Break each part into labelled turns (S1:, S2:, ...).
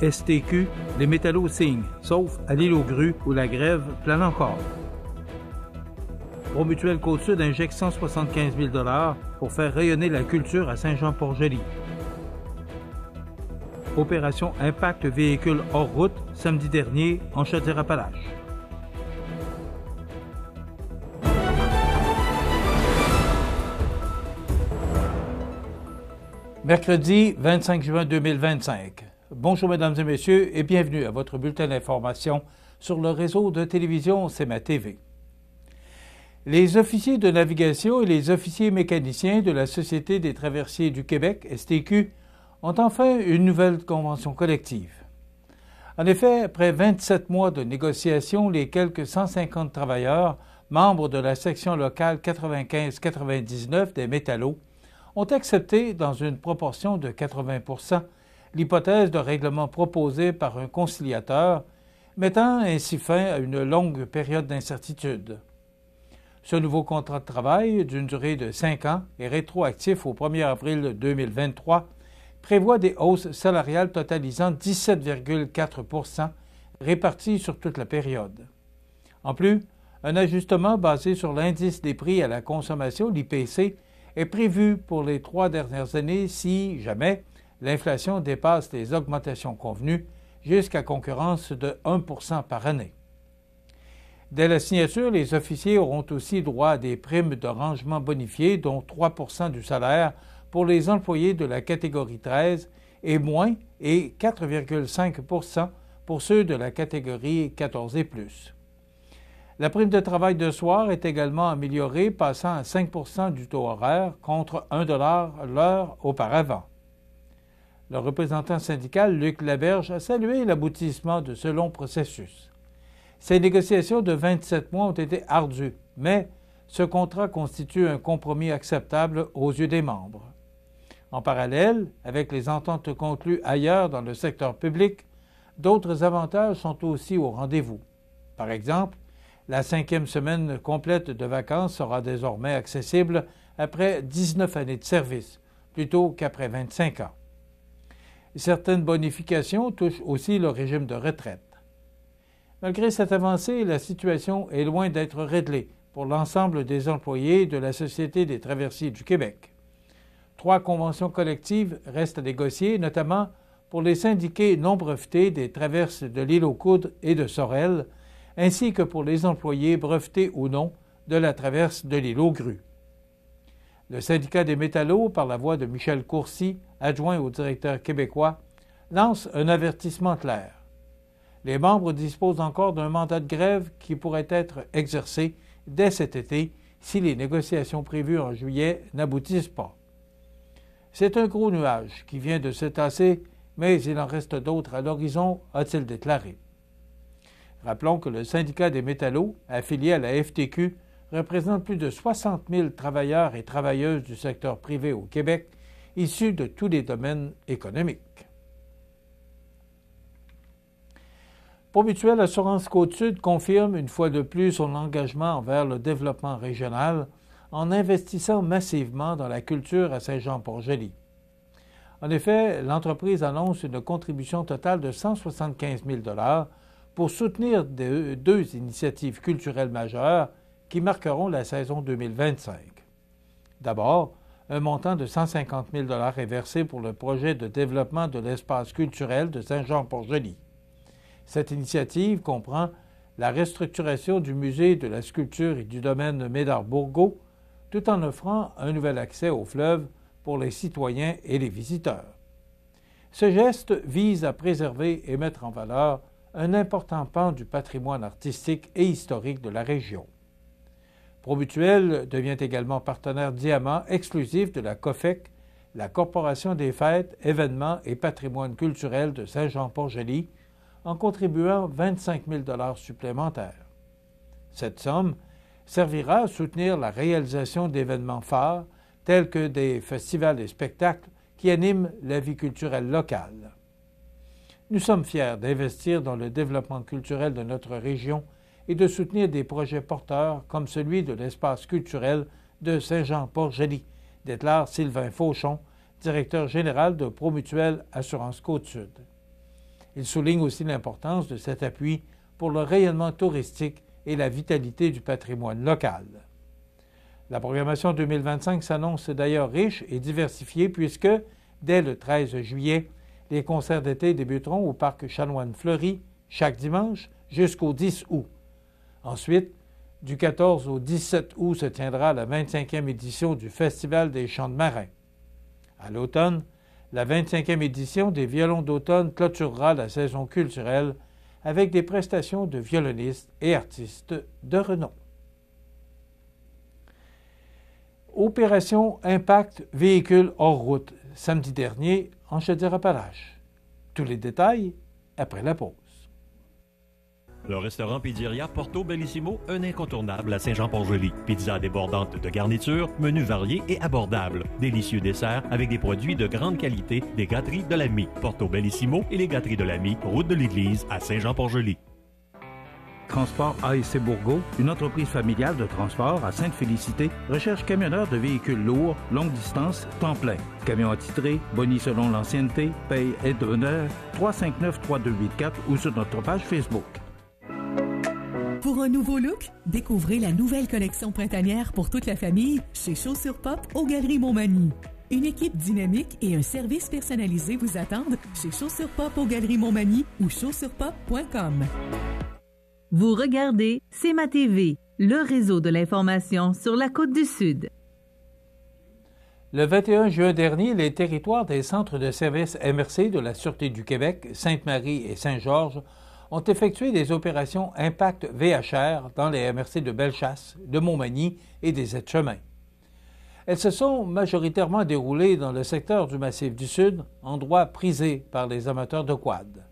S1: STQ, les métallos signent, sauf à l'île aux Grues où la grève plane encore. Promutuelle Côte-Sud injecte 175 000 $ pour faire rayonner la culture à Saint-Jean-Port-Joli. Opération Impact véhicule hors route samedi dernier en Chaudière-Appalaches. Mercredi 25 juin 2025. Bonjour mesdames et messieurs et bienvenue à votre bulletin d'information sur le réseau de télévision CMA TV. Les officiers de navigation et les officiers mécaniciens de la Société des traversiers du Québec, STQ, ont enfin une nouvelle convention collective. En effet, après 27 mois de négociations, les quelques 150 travailleurs, membres de la section locale 95-99 des métallos, ont accepté, dans une proportion de 80 %, l'hypothèse de règlement proposée par un conciliateur, mettant ainsi fin à une longue période d'incertitude. Ce nouveau contrat de travail, d'une durée de 5 ans et rétroactif au 1er avril 2023, prévoit des hausses salariales totalisant 17,4 % réparties sur toute la période. En plus, un ajustement basé sur l'indice des prix à la consommation, l'IPC, est prévu pour les 3 dernières années si, jamais, l'inflation dépasse les augmentations convenues jusqu'à concurrence de 1 % par année. Dès la signature, les officiers auront aussi droit à des primes de rangement bonifiées, dont 3 % du salaire pour les employés de la catégorie 13 et moins et 4,5 % pour ceux de la catégorie 14 et plus. La prime de travail de soir est également améliorée, passant à 5 % du taux horaire contre 1 $ l'heure auparavant. Le représentant syndical Luc Laberge a salué l'aboutissement de ce long processus. Ces négociations de 27 mois ont été ardues, mais ce contrat constitue un compromis acceptable aux yeux des membres. En parallèle, avec les ententes conclues ailleurs dans le secteur public, d'autres avantages sont aussi au rendez-vous. Par exemple, la 5e semaine complète de vacances sera désormais accessible après 19 années de service, plutôt qu'après 25 ans. Certaines bonifications touchent aussi le régime de retraite. Malgré cette avancée, la situation est loin d'être réglée pour l'ensemble des employés de la Société des traversiers du Québec. 3 conventions collectives restent à négocier, notamment pour les syndiqués non brevetés des traverses de l'île aux Coudres et de Sorel, ainsi que pour les employés brevetés ou non de la traverse de l'île aux Grues. Le syndicat des métallos, par la voix de Michel Courcy, adjoint au directeur québécois, lance un avertissement clair. Les membres disposent encore d'un mandat de grève qui pourrait être exercé dès cet été si les négociations prévues en juillet n'aboutissent pas. C'est un gros nuage qui vient de se tasser, mais il en reste d'autres à l'horizon, a-t-il déclaré. Rappelons que le syndicat des métallos, affilié à la FTQ, représente plus de 60 000 travailleurs et travailleuses du secteur privé au Québec, issus de tous les domaines économiques. Promutuelle Assurance Côte-Sud confirme une fois de plus son engagement envers le développement régional en investissant massivement dans la culture à Saint-Jean-Port-Joli. En effet, l'entreprise annonce une contribution totale de 175 000 $ pour soutenir 2 initiatives culturelles majeures qui marqueront la saison 2025. D'abord, un montant de 150 000 $ est versé pour le projet de développement de l'espace culturel de Saint-Jean-Port-Joli. Cette initiative comprend la restructuration du musée de la sculpture et du domaine Médard-Bourgault, tout en offrant un nouvel accès au fleuve pour les citoyens et les visiteurs. Ce geste vise à préserver et mettre en valeur un important pan du patrimoine artistique et historique de la région. Promutuelle devient également partenaire diamant exclusif de la COFEC, la Corporation des fêtes, événements et patrimoine culturel de Saint-Jean-Port-Joli, en contribuant 25 000 $ supplémentaires. Cette somme servira à soutenir la réalisation d'événements phares tels que des festivals et spectacles qui animent la vie culturelle locale. Nous sommes fiers d'investir dans le développement culturel de notre région et de soutenir des projets porteurs comme celui de l'espace culturel de Saint-Jean-Port-Joli, déclare Sylvain Fauchon, directeur général de Promutuelle Assurance Côte-Sud. Il souligne aussi l'importance de cet appui pour le rayonnement touristique et la vitalité du patrimoine local. La programmation 2025 s'annonce d'ailleurs riche et diversifiée puisque, dès le 13 juillet, les concerts d'été débuteront au parc Chanoine-Fleury chaque dimanche jusqu'au 10 août. Ensuite, du 14 au 17 août se tiendra la 25e édition du Festival des chants de marins. À l'automne, la 25e édition des Violons d'automne clôturera la saison culturelle avec des prestations de violonistes et artistes de renom. Opération Impact véhicule hors route, samedi dernier en Chaudière-Appalaches. Tous les détails après la pause.
S2: Le restaurant Pizzeria Porto Bellissimo, un incontournable à Saint-Jean-Port-Joli. Pizza débordante de garniture, menus variés et abordables. Délicieux desserts avec des produits de grande qualité des gâteries de l'Ami. Porto Bellissimo et les gâteries de l'Ami, route de l'église à Saint-Jean-Port-Joli.
S3: Transport A&C Bourgault, une entreprise familiale de transport à Sainte-Félicité, recherche camionneurs de véhicules lourds, longue distance, temps plein. Camion attitré, boni selon l'ancienneté, paye aide-honneur, 359-3284 ou sur notre page Facebook.
S4: Pour un nouveau look, découvrez la nouvelle collection printanière pour toute la famille chez Chaussures Pop aux Galeries Montmagny. Une équipe dynamique et un service personnalisé vous attendent chez Chaussures Pop aux Galeries Montmagny ou chaussurepop.com.
S5: Vous regardez CMA TV, le réseau de l'information sur la Côte-du-Sud.
S1: Le 21 juin dernier, les territoires des centres de services MRC de la Sûreté du Québec, Sainte-Marie et Saint-Georges ont effectué des opérations Impact VHR dans les MRC de Bellechasse, de Montmagny et des Aides-Chemins. Elles se sont majoritairement déroulées dans le secteur du Massif du Sud, endroit prisé par les amateurs de quad.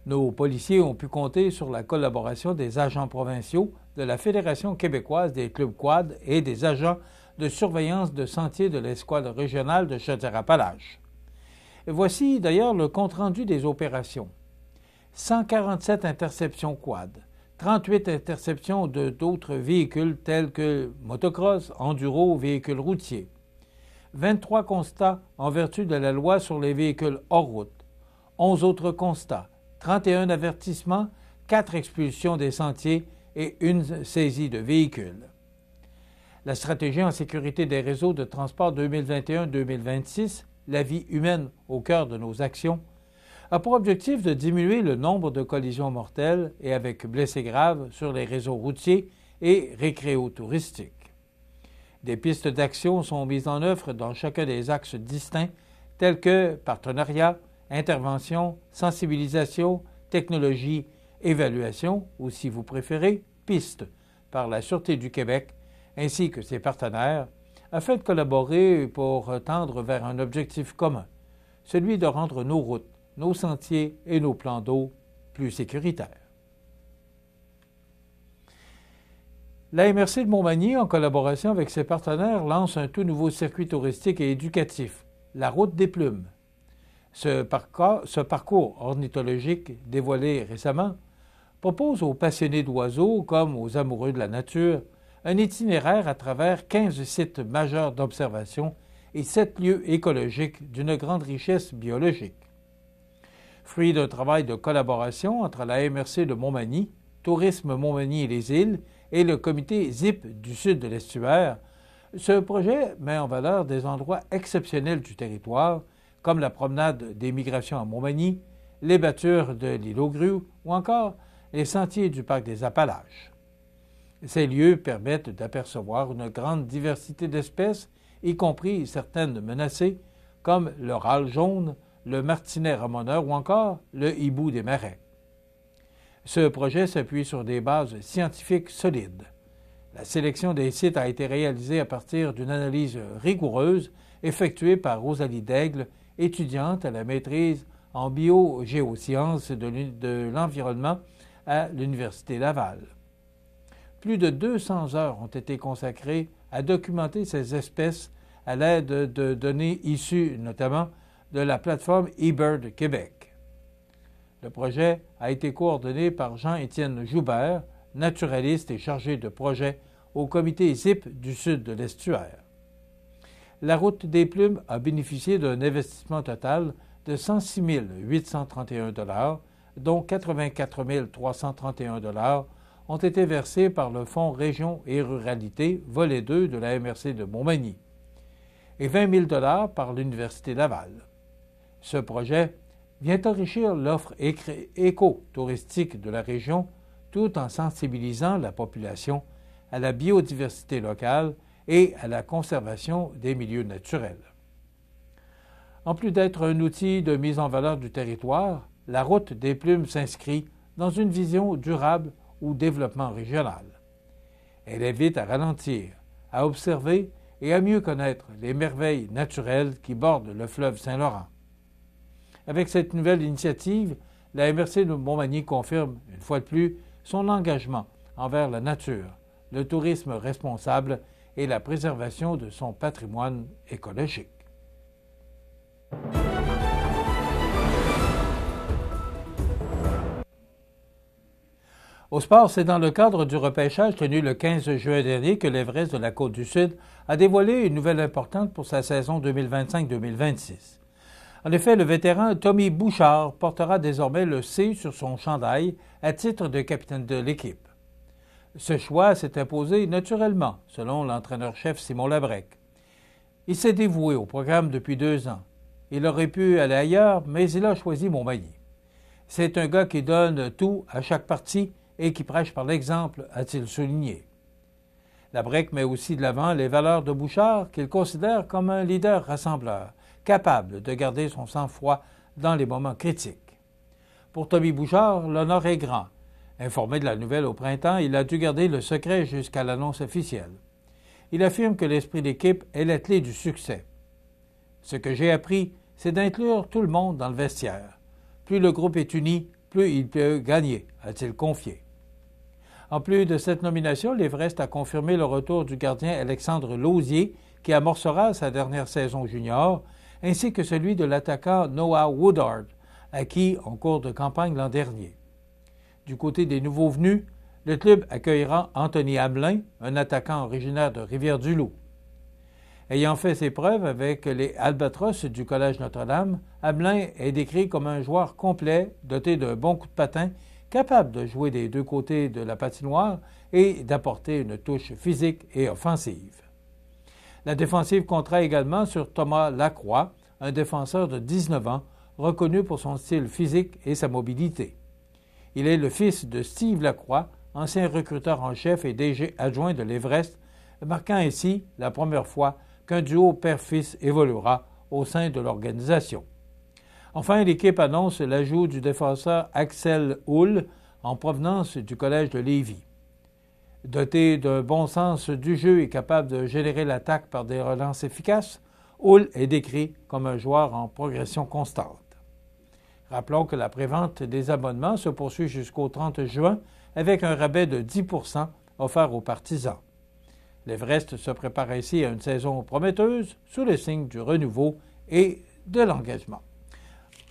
S1: Nos policiers ont pu compter sur la collaboration des agents provinciaux de la Fédération québécoise des clubs quad et des agents de surveillance de sentiers de l'escouade régionale de Chaudière-Appalaches. Voici d'ailleurs le compte-rendu des opérations. 147 interceptions quad, 38 interceptions d'autres véhicules tels que motocross, enduro, véhicules routiers, 23 constats en vertu de la loi sur les véhicules hors route, 11 autres constats, 31 avertissements, 4 expulsions des sentiers et une saisie de véhicules. La stratégie en sécurité des réseaux de transport 2021-2026, la vie humaine au cœur de nos actions, a pour objectif de diminuer le nombre de collisions mortelles et avec blessés graves sur les réseaux routiers et récréotouristiques. Des pistes d'action sont mises en œuvre dans chacun des axes distincts tels que partenariat, intervention, sensibilisation, technologie, évaluation ou, si vous préférez, piste par la Sûreté du Québec ainsi que ses partenaires afin de collaborer pour tendre vers un objectif commun, celui de rendre nos routes, nos sentiers et nos plans d'eau plus sécuritaires. La MRC de Montmagny, en collaboration avec ses partenaires, lance un tout nouveau circuit touristique et éducatif, la Route des Plumes. Ce parcours ornithologique, dévoilé récemment, propose aux passionnés d'oiseaux comme aux amoureux de la nature un itinéraire à travers 15 sites majeurs d'observation et 7 lieux écologiques d'une grande richesse biologique. Fruit d'un travail de collaboration entre la MRC de Montmagny, Tourisme Montmagny et les îles et le comité ZIP du sud de l'estuaire, ce projet met en valeur des endroits exceptionnels du territoire, comme la promenade des migrations à Montmagny, les battures de l'île aux Grues ou encore les sentiers du parc des Appalaches. Ces lieux permettent d'apercevoir une grande diversité d'espèces, y compris certaines menacées, comme le râle jaune, le martinet ramoneur ou encore le hibou des marais. Ce projet s'appuie sur des bases scientifiques solides. La sélection des sites a été réalisée à partir d'une analyse rigoureuse effectuée par Rosalie Daigle, étudiante à la maîtrise en biogéosciences de l'environnement à l'Université Laval. Plus de 200 heures ont été consacrées à documenter ces espèces à l'aide de données issues notamment de la plateforme eBird Québec. Le projet a été coordonné par Jean-Étienne Joubert, naturaliste et chargé de projet au comité ZIP du sud de l'estuaire. La Route des Plumes a bénéficié d'un investissement total de 106 831 $, dont 84 331 $ ont été versés par le Fonds Région et Ruralité, volet 2 de la MRC de Montmagny, et 20 000 $ par l'Université Laval. Ce projet vient enrichir l'offre éco-touristique de la région tout en sensibilisant la population à la biodiversité locale et à la conservation des milieux naturels. En plus d'être un outil de mise en valeur du territoire, la Route des Plumes s'inscrit dans une vision durable ou développement régional. Elle invite à ralentir, à observer et à mieux connaître les merveilles naturelles qui bordent le fleuve Saint-Laurent. Avec cette nouvelle initiative, la MRC de Montmagny confirme, une fois de plus, son engagement envers la nature, le tourisme responsable et la préservation de son patrimoine écologique. Au sport, c'est dans le cadre du repêchage tenu le 15 juin dernier que l'Everest de la Côte-du-Sud a dévoilé une nouvelle importante pour sa saison 2025-2026. En effet, le vétéran Tommy Bouchard portera désormais le C sur son chandail à titre de capitaine de l'équipe. Ce choix s'est imposé naturellement, selon l'entraîneur-chef Simon Labrec. Il s'est dévoué au programme depuis 2 ans. Il aurait pu aller ailleurs, mais il a choisi Montmagny. C'est un gars qui donne tout à chaque partie et qui prêche par l'exemple, a-t-il souligné. Labrec met aussi de l'avant les valeurs de Bouchard qu'il considère comme un leader rassembleur, capable de garder son sang-froid dans les moments critiques. Pour Tommy Bouchard, l'honneur est grand. Informé de la nouvelle au printemps, il a dû garder le secret jusqu'à l'annonce officielle. Il affirme que l'esprit d'équipe est la clé du succès. Ce que j'ai appris, c'est d'inclure tout le monde dans le vestiaire. Plus le groupe est uni, plus il peut gagner, a-t-il confié. En plus de cette nomination, l'Everest a confirmé le retour du gardien Alexandre Lausier, qui amorcera sa dernière saison junior, ainsi que celui de l'attaquant Noah Woodard, acquis en cours de campagne l'an dernier. Du côté des nouveaux venus, le club accueillera Anthony Hamelin, un attaquant originaire de Rivière-du-Loup. Ayant fait ses preuves avec les Albatros du Collège Notre-Dame, Hamelin est décrit comme un joueur complet, doté d'un bon coup de patin, capable de jouer des deux côtés de la patinoire et d'apporter une touche physique et offensive. La défensive comptera également sur Thomas Lacroix, un défenseur de 19 ans, reconnu pour son style physique et sa mobilité. Il est le fils de Steve Lacroix, ancien recruteur en chef et DG adjoint de l'Everest, marquant ainsi la première fois qu'un duo père-fils évoluera au sein de l'organisation. Enfin, l'équipe annonce l'ajout du défenseur Axel Hull en provenance du Collège de Lévis. Doté d'un bon sens du jeu et capable de générer l'attaque par des relances efficaces, Hull est décrit comme un joueur en progression constante. Rappelons que la prévente des abonnements se poursuit jusqu'au 30 juin avec un rabais de 10 % offert aux partisans. L'Everest se prépare ainsi à une saison prometteuse sous le signe du renouveau et de l'engagement.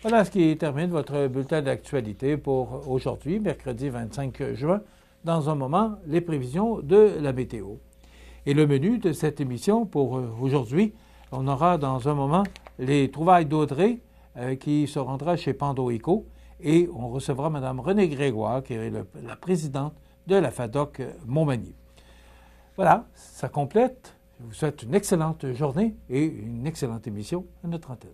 S1: Voilà ce qui termine votre bulletin d'actualité pour aujourd'hui, mercredi 25 juin. Dans un moment, les prévisions de la météo. Et le menu de cette émission pour aujourd'hui, on aura dans un moment les trouvailles d'Audrey qui se rendra chez Pando Eco et on recevra Mme Renée Grégoire qui est la présidente de la FADOC Montmagny. Voilà, ça complète. Je vous souhaite une excellente journée et une excellente émission à notre antenne.